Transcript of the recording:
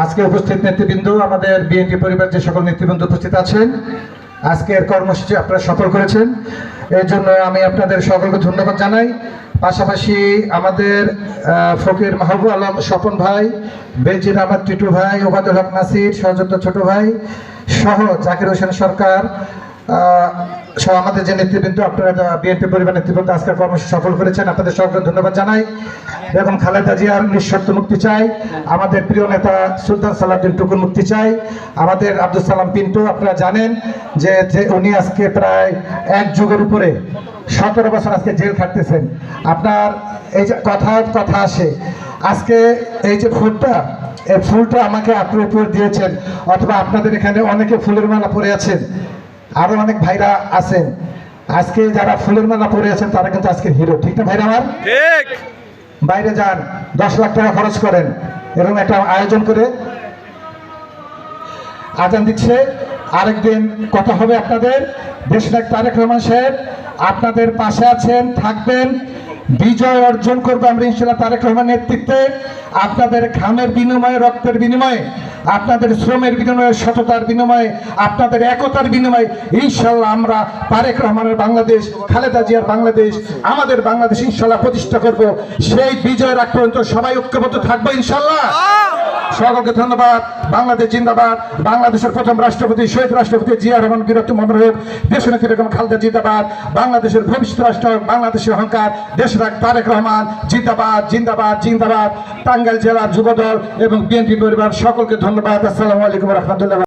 আজকে উপস্থিত নেতৃবৃন্দ, আমাদের বিএনপি পরিবার যে সকল নেতৃবৃন্দ উপস্থিত আছেন, আজকের কর্মসূচি আপনারা সফল করেছেন, এর জন্য আমি আপনাদের সকলকে ধন্যবাদ জানাই। পাশাপাশি আমাদের ফকির মাহবুব আলম স্বপন ভাই, বেনজির আহমদ টিটু ভাই, ওবায়দুল হক নাসির সহযোদ্ধা ছোট ভাই সহ জাকির হোসেন সরকার সহ আমাদের যে নেতৃবৃন্দ, আপনারা বিএনপি পরিবার নেতৃবৃন্দ আজকের কর্মসূচি সফল করেছেন, আপনাদের সকলকে ধন্যবাদ জানাই। বেগম খালেদা জিয়ার নিঃশর্ত মুক্তি চাই, আমাদের প্রিয় নেতা সুলতান সালাউদ্দিন টুকুর মুক্তি চাই, আমাদের আব্দুল সালাম পিন্টু, আপনারা জানেন যে উনি আজকে প্রায় এক যুগের উপরে 17 বছর আজকে জেল খাটতেছেন। আপনার এই যে কথা আসে, আজকে এই যে ফুলটা, এই ফুলটা আমাকে আপনার উপর দিয়েছেন, অথবা আপনাদের এখানে অনেকে ফুলের মালা পরে আছেন, আরো অনেক ভাইরা আছেন, আজকে যারা ফুলের মালা পরে আছেন তারা কিন্তু আজকে হিরো, ঠিক না ভাইরা আমার? ঠিক। বাইরে যান, 10 লাখ টাকা খরচ করেন, এরকম একটা আয়োজন করে আজান দিচ্ছে, আরেকদিন কথা হবে আপনাদের। দেশনায়ক তারেক রহমান সাহেব আপনাদের পাশে আছেন, থাকবেন, বিজয় অর্জন করবো আমরা ইনশাআল্লাহ তারেক রহমান নেতৃত্বে। আপনাদের ঘামের বিনিময়ে, রক্তের বিনিময়ে, আপনাদের শ্রমের বিনিময়ে, সততার বিনিময়ে, আপনাদের একতার বিনিময়ে ইনশাআল্লাহ আমরা তারেক রহমানের বাংলাদেশ, খালেদা জিয়ার বাংলাদেশ, আমাদের বাংলাদেশ ইনশাআল্লাহ প্রতিষ্ঠা করব। সেই বিজয়ের আগ পর্যন্ত সবাই ঐক্যবদ্ধ থাকবো ইনশাআল্লাহ। সকলকে ধন্যবাদ। বাংলাদেশ জিন্দাবাদ। বাংলাদেশের প্রথম রাষ্ট্রপতি শহীদ রাষ্ট্রপতি জিয়া রহমান বীরত্ব মনে হোক। দেশনেত্রী বেগম খালেদা জিন্দাবাদ। বাংলাদেশের ভবিষ্যৎ রাষ্ট্র, বাংলাদেশের অহংকার দেশনায়ক তারেক রহমান জিন্দাবাদ, জিন্দাবাদ, জিন্দাবাদ। টাঙ্গাইল জেলার যুবদল এবং বিএনপি পরিবার সকলকে ধন্যবাদ। আসসালামু আলাইকুম ওয়া রাহমাতুল্লাহ।